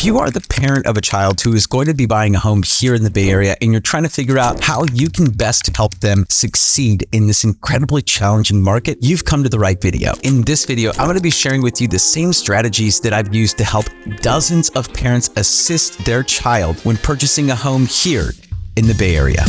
If you are the parent of a child who is going to be buying a home here in the Bay Area and you're trying to figure out how you can best help them succeed in this incredibly challenging market, you've come to the right video. In this video, I'm going to be sharing with you the same strategies that I've used to help dozens of parents assist their child when purchasing a home here in the Bay Area.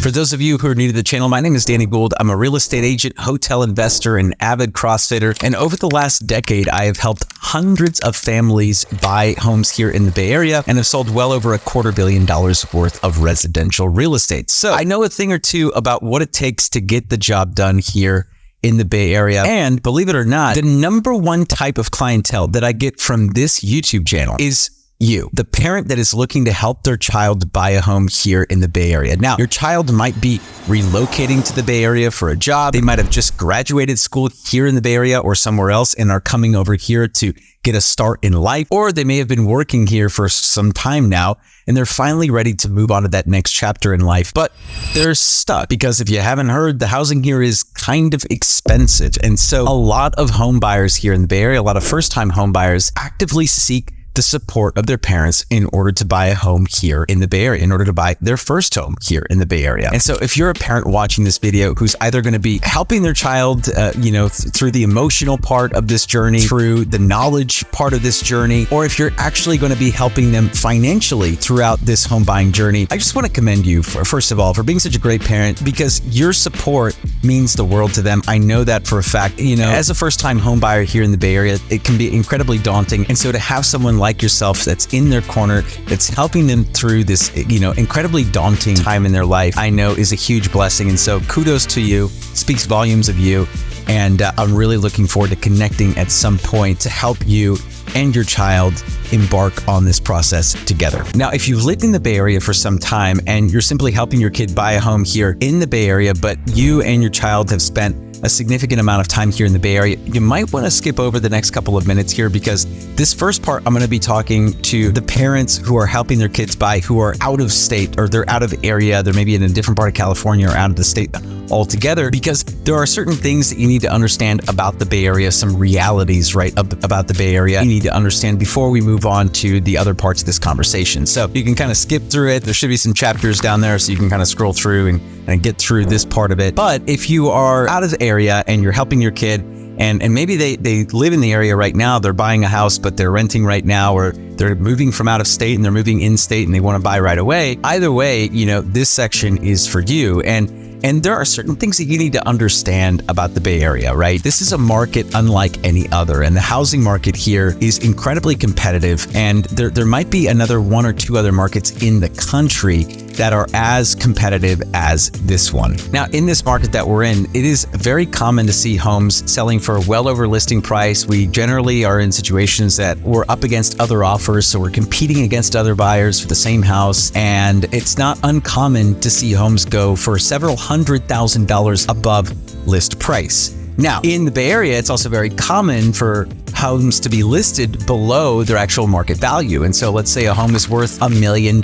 For those of you who are new to the channel, my name is Danny Gould. I'm a real estate agent, hotel investor, and avid CrossFitter. And over the last decade, I have helped hundreds of families buy homes here in the Bay Area and have sold well over $250 million worth of residential real estate. So I know a thing or two about what it takes to get the job done here in the Bay Area. And believe it or not, the number one type of clientele that I get from this YouTube channel is you, the parent that is looking to help their child buy a home here in the Bay Area. Now, your child might be relocating to the Bay Area for a job. They might have just graduated school here in the Bay Area or somewhere else and are coming over here to get a start in life. Or they may have been working here for some time now and they're finally ready to move on to that next chapter in life, but they're stuck because if you haven't heard, the housing here is kind of expensive. And so a lot of home buyers here in the Bay Area, a lot of first-time home buyers actively seek the support of their parents in order to buy a home here in the Bay Area, in order to buy their first home here in the Bay Area. And so if you're a parent watching this video who's either going to be helping their child, through the emotional part of this journey, through the knowledge part of this journey, or if you're actually going to be helping them financially throughout this home buying journey, I just want to commend you, first of all, for being such a great parent, because your support means the world to them. I know that for a fact. As a first-time home buyer here in the Bay Area, it can be incredibly daunting. And so to have someone like yourself that's in their corner, that's helping them through this, incredibly daunting time in their life, I know is a huge blessing. And so kudos to you, speaks volumes of you. And I'm really looking forward to connecting at some point to help you and your child embark on this process together. Now, if you've lived in the Bay Area for some time and you're simply helping your kid buy a home here in the Bay Area, but you and your child have spent a significant amount of time here in the Bay Area, you might want to skip over the next couple of minutes here, because this first part, I'm going to be talking to the parents who are helping their kids buy, who are out of state or they're out of area. They're maybe in a different part of California or out of the state altogether, because there are certain things that you need to understand about the Bay Area, some realities, right, about the Bay Area you need to understand before we move on to the other parts of this conversation. So you can kind of skip through it. There should be some chapters down there so you can kind of scroll through and get through this part of it. But if you are out of the area and you're helping your kid, and maybe they live in the area right now, they're buying a house, but they're renting right now, or they're moving from out of state and they're moving in state and they want to buy right away. Either way, this section is for you. And there are certain things that you need to understand about the Bay Area, right? This is a market unlike any other, and the housing market here is incredibly competitive. And there might be another one or two other markets in the country that are as competitive as this one. Now, in this market that we're in, it is very common to see homes selling for well over listing price. We generally are in situations that we're up against other offers, so we're competing against other buyers for the same house. And it's not uncommon to see homes go for several $100,000 above list price. Now, in the Bay Area, it's also very common for homes to be listed below their actual market value. And so let's say a home is worth $1 million,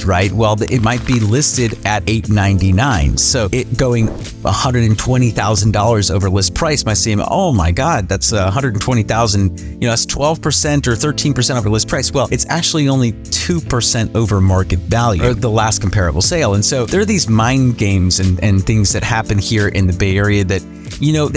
right? Well, it might be listed at $899. So it going $120,000 over list price might seem, oh my God, that's $120,000, that's 12% or 13% over list price. Well, it's actually only 2% over market value, or the last comparable sale. And so there are these mind games and things that happen here in the Bay Area that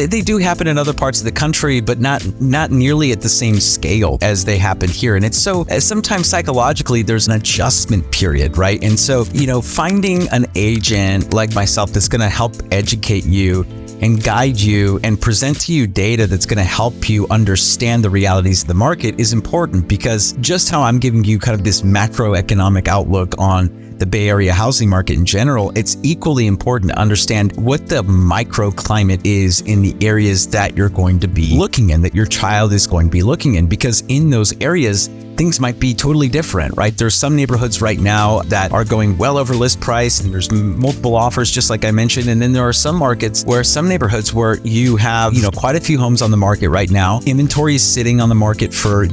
they do happen in other parts of the country, but not nearly at the same scale as they happen here. And it's so sometimes psychologically there's an adjustment period, right? And so, finding an agent like myself that's going to help educate you and guide you and present to you data that's going to help you understand the realities of the market is important, because just how I'm giving you kind of this macroeconomic outlook on the Bay Area housing market in general, it's equally important to understand what the microclimate is in the areas that you're going to be looking in, that your child is going to be looking in, because in those areas, things might be totally different, right? There's some neighborhoods right now that are going well over list price and there's multiple offers, just like I mentioned. And then there are some markets where some neighborhoods where you have, quite a few homes on the market right now. Inventory is sitting on the market for,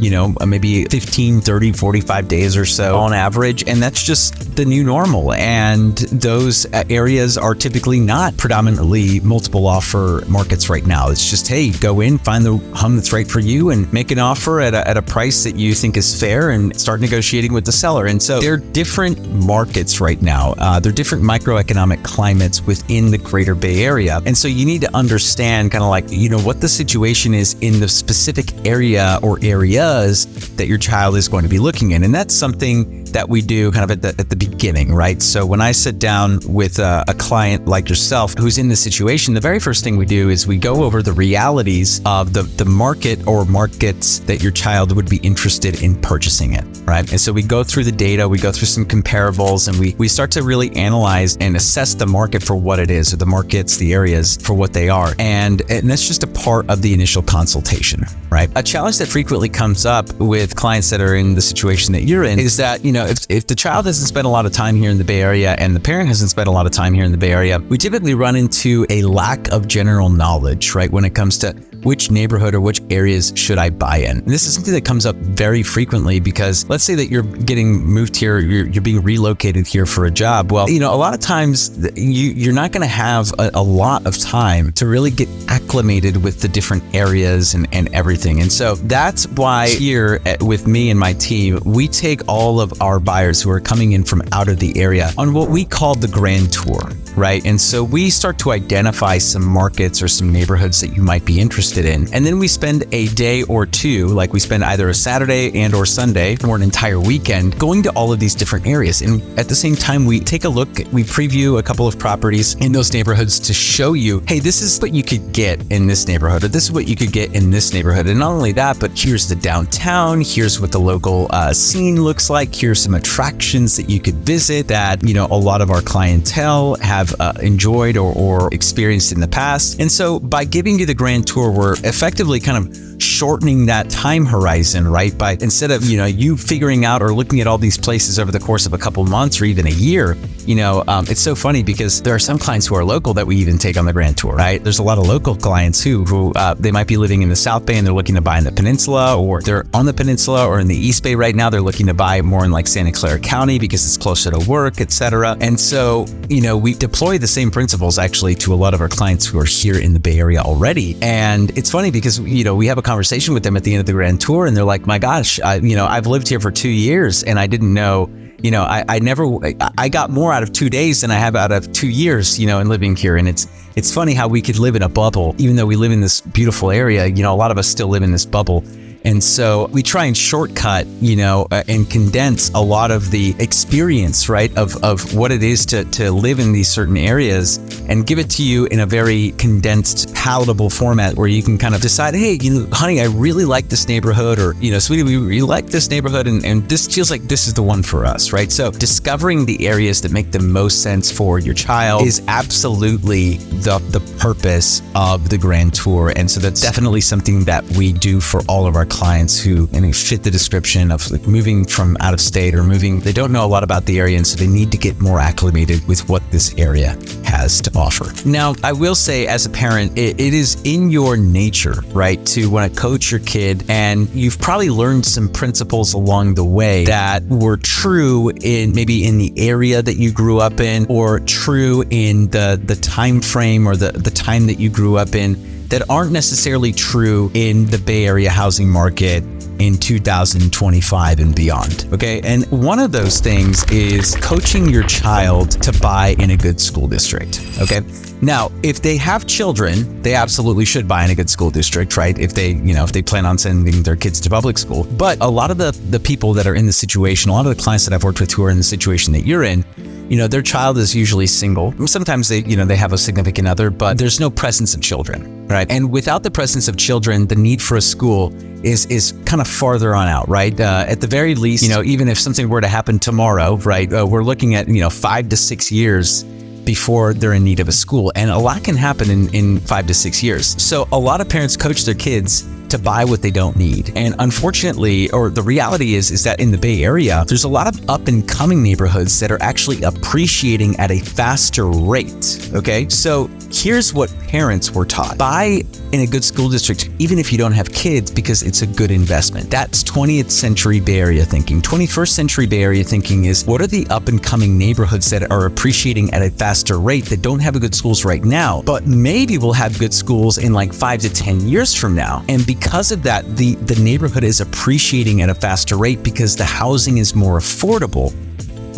maybe 15, 30, 45 days or so on average. And that's just the new normal. And those areas are typically not predominantly multiple offer markets right now. It's just, hey, go in, find the home that's right for you and make an offer at a price that you think is fair and start negotiating with the seller. And so they're different markets right now. They're different microeconomic climates within the greater Bay Area. And so you need to understand kind of like, what the situation is in the specific area or areas that your child is going to be looking in. And that's something that we do kind of at the beginning, right? So when I sit down with a client like yourself who's in this situation, the very first thing we do is we go over the realities of the market or markets that your child would be interested in purchasing it, right? And so we go through the data, we go through some comparables, and we start to really analyze and assess the market for what it is, or the markets, the areas for what they are. And that's just a part of the initial consultation, right? A challenge that frequently comes up with clients that are in the situation that you're in is that, if the child hasn't spent a lot of time here in the Bay Area and the parent hasn't spent a lot of time here in the Bay Area, we typically run into a lack of general knowledge, right? When it comes to which neighborhood or which areas should I buy in? And this is something that comes up very frequently because let's say that you're getting moved here, you're being relocated here for a job. Well, a lot of times you're not going to have a lot of time to really get acclimated with the different areas and everything. And so that's why here with me and my team, we take all of our buyers who are coming in from out of the area on what we call the grand tour, right? And so we start to identify some markets or some neighborhoods that you might be interested in. And then we spend a day or two, like we spend either a Saturday and or Sunday or an entire weekend going to all of these different areas. And at the same time, we take a look, we preview a couple of properties in those neighborhoods to show you, hey, this is what you could get in this neighborhood, or this is what you could get in this neighborhood. And not only that, but here's the downtown, here's what the local scene looks like, here's some attractions that you could visit that, a lot of our clientele have enjoyed or experienced in the past. And so by giving you the grand tour, we're effectively kind of shortening that time horizon, right? By instead of, you figuring out or looking at all these places over the course of a couple months or even a year, it's so funny because there are some clients who are local that we even take on the grand tour, right? There's a lot of local clients who they might be living in the South Bay and they're looking to buy in the peninsula, or they're on the peninsula or in the East Bay right now. They're looking to buy more in like Santa Clara County because it's closer to work, etc. And so, we deploy the same principles actually to a lot of our clients who are here in the Bay Area already. And it's funny because, we have a conversation with them at the end of the grand tour and they're like, my gosh, I've lived here for 2 years and I didn't know, I got more out of 2 days than I have out of 2 years, in living here. And it's funny how we could live in a bubble, even though we live in this beautiful area, a lot of us still live in this bubble. And so we try and shortcut, and condense a lot of the experience, right, of what it is to live in these certain areas and give it to you in a very condensed, palatable format where you can kind of decide, hey, honey, I really like this neighborhood, or, sweetie, we really like this neighborhood and this feels like this is the one for us, right? So discovering the areas that make the most sense for your child is absolutely the purpose of the grand tour. And so that's definitely something that we do for all of our clients who fit the description of like moving from out of state or they don't know a lot about the area, and so they need to get more acclimated with what this area has to offer. Now, I will say as a parent, it is in your nature, right, to want to coach your kid, and you've probably learned some principles along the way that were true in maybe in the area that you grew up in, or true in the time frame or the time that you grew up in, that aren't necessarily true in the Bay Area housing market in 2025 and beyond, okay? And one of those things is coaching your child to buy in a good school district, okay? Now, if they have children, they absolutely should buy in a good school district, right? If they plan on sending their kids to public school. But a lot of the people that are in the situation, a lot of the clients that I've worked with who are in the situation that you're in, their child is usually single. Sometimes they have a significant other, but there's no presence of children, right? And without the presence of children, the need for a school is kind of farther on out, right? At the very least, even if something were to happen tomorrow, right? We're looking at, 5 to 6 years before they're in need of a school. And a lot can happen in 5 to 6 years. So a lot of parents coach their kids to buy what they don't need. And unfortunately, or the reality is that in the Bay Area, there's a lot of up and coming neighborhoods that are actually appreciating at a faster rate. Okay, so here's what parents were taught: buy in a good school district, even if you don't have kids, because it's a good investment. That's 20th century Bay Area thinking. 21st century Bay Area thinking is, what are the up and coming neighborhoods that are appreciating at a faster rate that don't have good schools right now, but maybe will have good schools in like 5 to 10 years from now? And because of that, the neighborhood is appreciating at a faster rate because the housing is more affordable.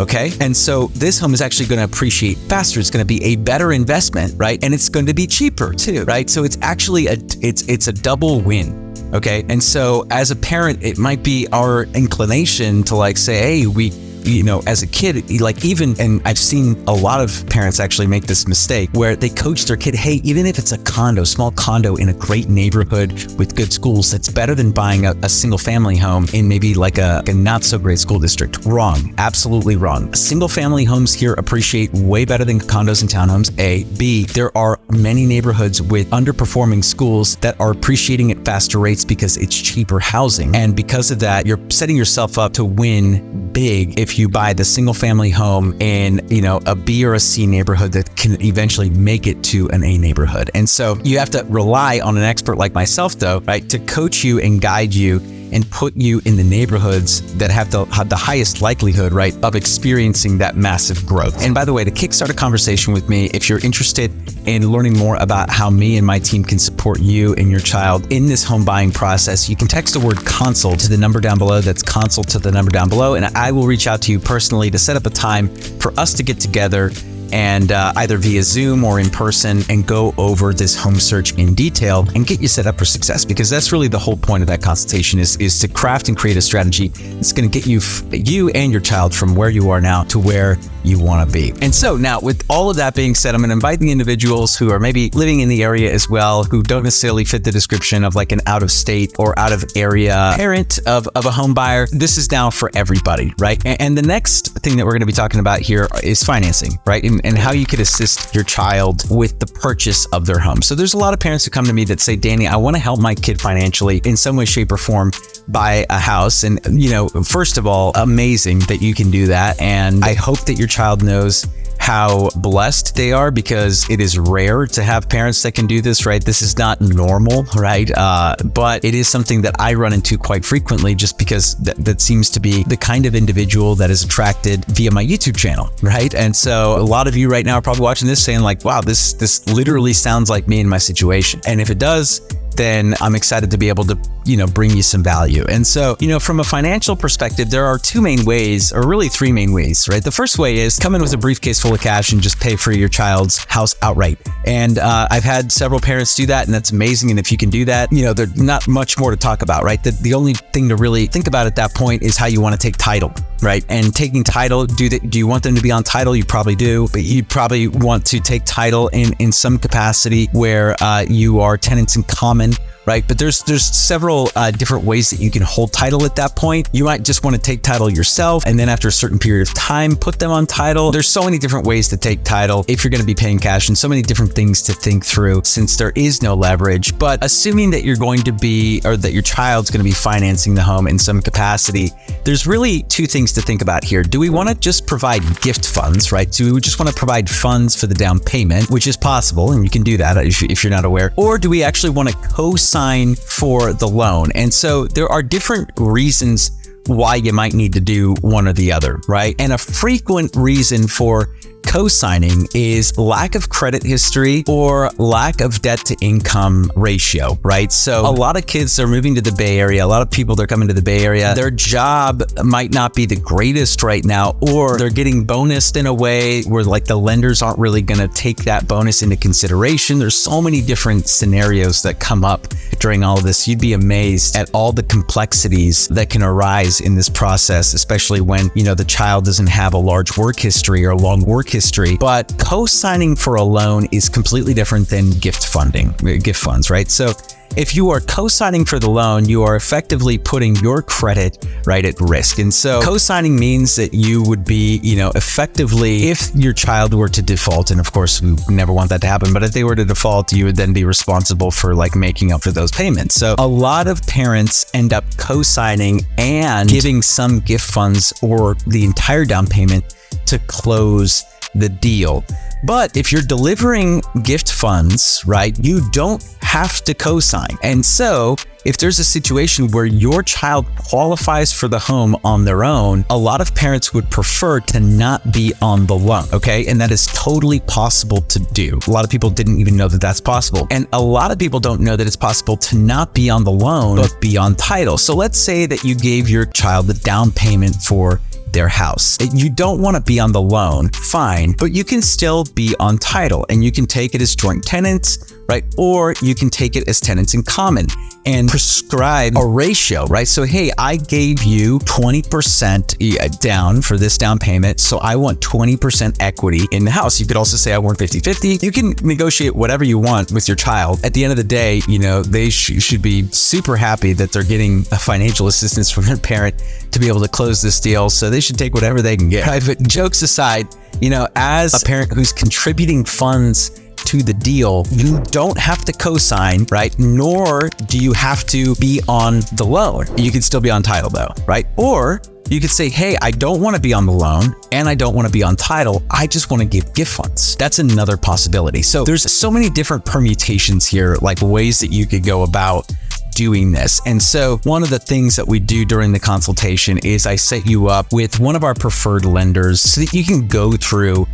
Okay. And so this home is actually going to appreciate faster. It's going to be a better investment, right? And it's going to be cheaper too, right? So it's actually it's a double win. Okay. And so as a parent, it might be our inclination to like say, hey, as a kid, like even, and I've seen a lot of parents actually make this mistake where they coach their kid, hey, even if it's a condo, small condo in a great neighborhood with good schools, that's better than buying a single family home in maybe like a not so great school district. Wrong. Absolutely wrong. Single family homes here appreciate way better than condos and townhomes. A. B. There are many neighborhoods with underperforming schools that are appreciating at faster rates because it's cheaper housing. And because of that, you're setting yourself up to win big if you buy the single family home in, a B or a C neighborhood that can eventually make it to an A neighborhood. And so you have to rely on an expert like myself though, right, to coach you and guide you and put you in the neighborhoods that have the highest likelihood, right, of experiencing that massive growth. And by the way, to kickstart a conversation with me, if you're interested in learning more about how me and my team can support you and your child in this home buying process, you can text the word consult to the number down below. That's consult to the number down below. And I will reach out to you personally to set up a time for us to get together and either via Zoom or in person and go over this home search in detail and get you set up for success, because that's really the whole point of that consultation is to craft and create a strategy that's going to get you and your child from where you are now to where you want to be. And so now, with all of that being said, I'm going to invite the individuals who are maybe living in the area as well, who don't necessarily fit the description of like an out of state or out of area parent of a home buyer. This is now for everybody, right? And the next thing that we're going to be talking about here is financing, right? And how you could assist your child with the purchase of their home. So there's a lot of parents who come to me that say, Danny, I want to help my kid financially in some way, shape, or form buy a house. And, first of all, amazing that you can do that. And I hope that your child knows how blessed they are, because it is rare to have parents that can do this, right? This is not normal, right? But it is something that I run into quite frequently, just because that seems to be the kind of individual that is attracted via my YouTube channel, right? And so a lot of you right now are probably watching this saying like, wow, this literally sounds like me in my situation. And if it does, then I'm excited to be able to, bring you some value. And so, from a financial perspective, there are two main ways, or really three main ways, right? The first way is come in with a briefcase full of cash and just pay for your child's house outright. And I've had several parents do that, and that's amazing. And if you can do that, there's not much more to talk about, right? The only thing to really think about at that point is how you want to take title, right? And taking title, do you want them to be on title? You probably do, but you probably want to take title in some capacity where you are tenants in common, right? But there's several different ways that you can hold title at that point. You might just want to take title yourself, and then after a certain period of time, put them on title. There's so many different ways to take title if you're going to be paying cash, and so many different things to think through since there is no leverage. But assuming that you're going to be, or that your child's going to be financing the home in some capacity, there's really two things to think about here. Do we want to just provide gift funds, right? Do we just want to provide funds for the down payment, which is possible, and you can do that if you're not aware, or do we actually want to co-sign for the loan? And so there are different reasons why you might need to do one or the other, right? And a frequent reason for co-signing is lack of credit history or lack of debt to income ratio, right? So a lot of kids are moving to the Bay Area. A lot of people, they're coming to the Bay Area. Their job might not be the greatest right now, or they're getting bonused in a way where like the lenders aren't really going to take that bonus into consideration. There's so many different scenarios that come up during all of this. You'd be amazed at all the complexities that can arise in this process, especially when, the child doesn't have a large work history or a long work history, but co-signing for a loan is completely different than gift funds, right? So if you are co-signing for the loan, you are effectively putting your credit right at risk. And so co-signing means that you would be, effectively, if your child were to default, and of course we never want that to happen, but if they were to default, you would then be responsible for making up for those payments. So a lot of parents end up co-signing and giving some gift funds or the entire down payment to close the deal. But if you're delivering gift funds, right, you don't have to co-sign. And so if there's a situation where your child qualifies for the home on their own, a lot of parents would prefer to not be on the loan, okay? And that is totally possible to do. A lot of people didn't even know that that's possible. And a lot of people don't know that it's possible to not be on the loan, but be on title. So let's say that you gave your child the down payment for their house. You don't want to be on the loan, fine, but you can still be on title, and you can take it as joint tenants, right? Or you can take it as tenants in common and prescribe a ratio, right? So, hey, I gave you 20% down for this down payment, so I want 20% equity in the house. You could also say I want 50-50. You can negotiate whatever you want with your child. At the end of the day, they should be super happy that they're getting a financial assistance from their parent to be able to close this deal. So they should take whatever they can get, right? But jokes aside, as a parent who's contributing funds to the deal, you don't have to co-sign, right? Nor do you have to be on the loan. You can still be on title though, right? Or you could say, hey, I don't want to be on the loan and I don't want to be on title. I just want to give gift funds. That's another possibility. So there's so many different permutations here, ways that you could go about doing this. And so one of the things that we do during the consultation is I set you up with one of our preferred lenders so that you can go through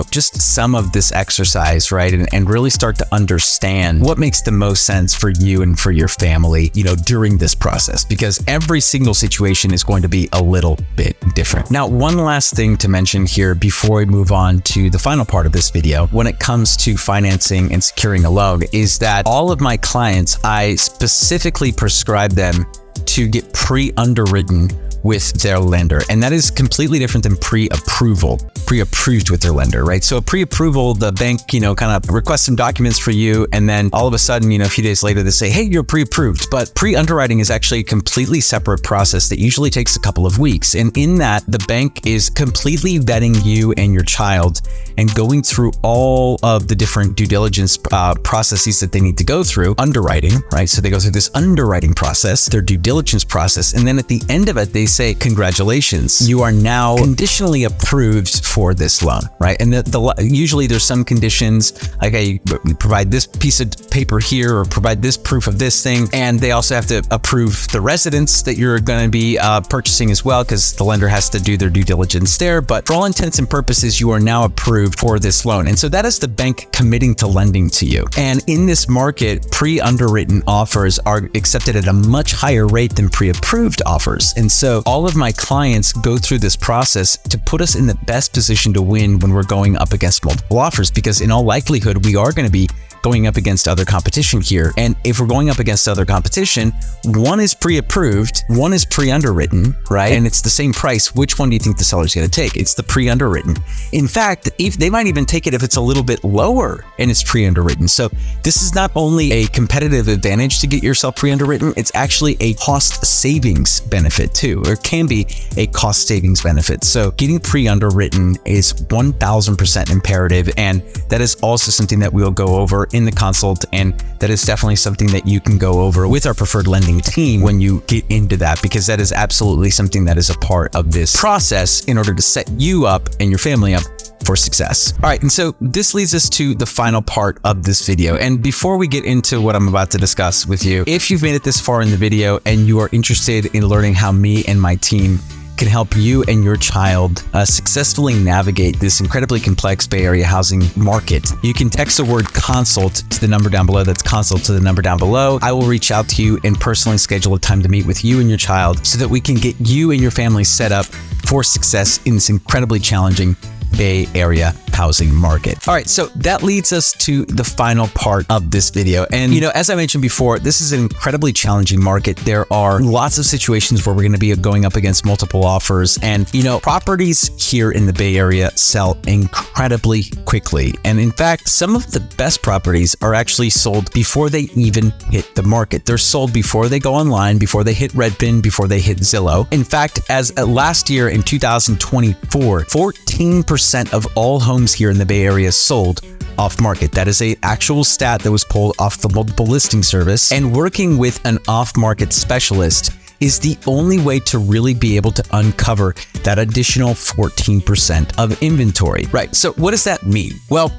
just some of this exercise, right? And really start to understand what makes the most sense for you and for your family, during this process, because every single situation is going to be a little bit different. Now, one last thing to mention here before we move on to the final part of this video, when it comes to financing and securing a loan, is that all of my clients, I specifically prescribe them to get pre-underwritten with their lender. And that is completely different than pre-approved with their lender, right? So pre-approval, the bank, kind of requests some documents for you. And then all of a sudden, a few days later, they say, hey, you're pre-approved. But pre-underwriting is actually a completely separate process that usually takes a couple of weeks. And in that, the bank is completely vetting you and your child and going through all of the different due diligence processes that they need to go through. Underwriting, right? So they go through this underwriting process, their due diligence process. And then at the end of it, they say, congratulations, you are now conditionally approved for this loan, right? And usually there's some conditions, like hey, provide this piece of paper here or provide this proof of this thing. And they also have to approve the residence that you're going to be purchasing as well, because the lender has to do their due diligence there. But for all intents and purposes, you are now approved for this loan. And so that is the bank committing to lending to you. And in this market, pre-underwritten offers are accepted at a much higher rate than pre-approved offers. And so all of my clients go through this process to put us in the best position to win when we're going up against multiple offers, because in all likelihood, we are going to be going up against other competition here. And if we're going up against other competition, one is pre-approved, one is pre-underwritten, right? And it's the same price. Which one do you think the seller's going to take? It's the pre-underwritten. In fact, if they might even take it if it's a little bit lower and it's pre-underwritten. So this is not only a competitive advantage to get yourself pre-underwritten, it's actually a cost savings benefit too, or can be a cost savings benefit. So getting pre-underwritten is 1000% imperative. And that is also something that we'll go over in the consult. And that is definitely something that you can go over with our preferred lending team when you get into that, because that is absolutely something that is a part of this process in order to set you up and your family up for success. All right, and so this leads us to the final part of this video. And before we get into what I'm about to discuss with you, if you've made it this far in the video and you are interested in learning how me and my team can help you and your child successfully navigate this incredibly complex Bay Area housing market, you can text the word consult to the number down below. That's consult to the number down below. I will reach out to you and personally schedule a time to meet with you and your child so that we can get you and your family set up for success in this incredibly challenging Bay Area housing market. All right, so that leads us to the final part of this video. And, as I mentioned before, this is an incredibly challenging market. There are lots of situations where we're going to be going up against multiple offers. And, properties here in the Bay Area sell incredibly quickly. And in fact, some of the best properties are actually sold before they even hit the market. They're sold before they go online, before they hit Redfin, before they hit Zillow. In fact, as last year in 2024, 14% of all homes here in the Bay Area sold off market. That is an actual stat that was pulled off the multiple listing service. And working with an off-market specialist is the only way to really be able to uncover that additional 14% of inventory. Right. So what does that mean? Well,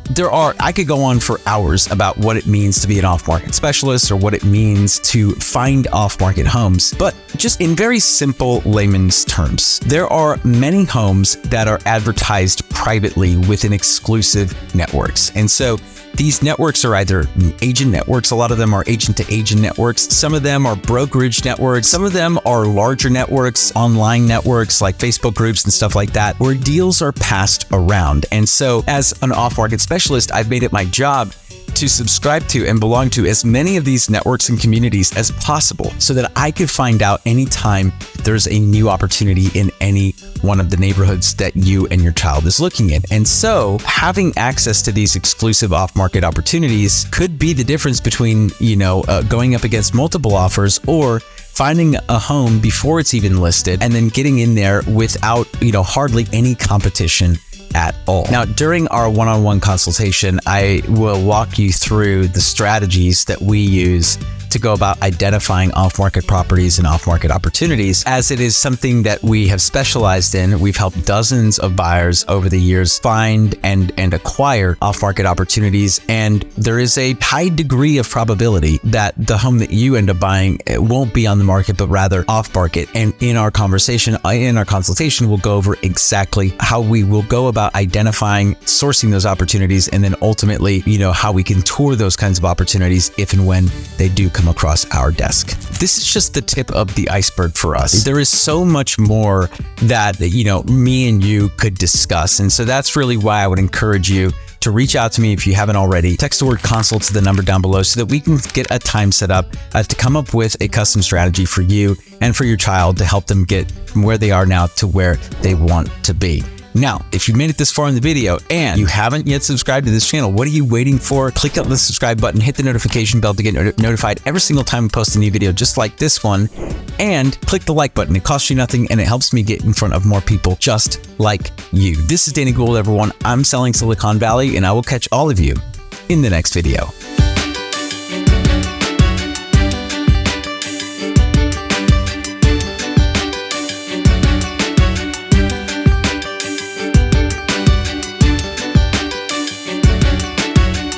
I could go on for hours about what it means to be an off-market specialist or what it means to find off-market homes. But just in very simple layman's terms, there are many homes that are advertised privately within exclusive networks. And so these networks are either agent networks. A lot of them are agent-to-agent networks. Some of them are brokerage networks. Some of them are larger networks, online networks like Facebook groups and stuff like that, where deals are passed around. And so as an off-market specialist, I've made it my job to subscribe to and belong to as many of these networks and communities as possible so that I could find out anytime there's a new opportunity in any one of the neighborhoods that you and your child is looking at. And so having access to these exclusive off-market opportunities could be the difference between, going up against multiple offers or finding a home before it's even listed and then getting in there without, hardly any competition at all. Now, during our one-on-one consultation, I will walk you through the strategies that we use to go about identifying off-market properties and off-market opportunities, as it is something that we have specialized in. We've helped dozens of buyers over the years find and acquire off-market opportunities, and there is a high degree of probability that the home that you end up buying won't be on the market, but rather off-market. And in our consultation, we'll go over exactly how we will go about identifying, sourcing those opportunities, and then ultimately, how we can tour those kinds of opportunities if and when they do come across our desk. This is just the tip of the iceberg for us. There is so much more that, me and you could discuss. And so that's really why I would encourage you to reach out to me if you haven't already. Text the word consult to the number down below so that we can get a time set up to come up with a custom strategy for you and for your child to help them get from where they are now to where they want to be. Now, if you made it this far in the video and you haven't yet subscribed to this channel, what are you waiting for? Click on the subscribe button, hit the notification bell to get notified every single time we post a new video just like this one, and click the like button. It costs you nothing and it helps me get in front of more people just like you. This is Danny Gould, everyone. I'm selling Silicon Valley, and I will catch all of you in the next video.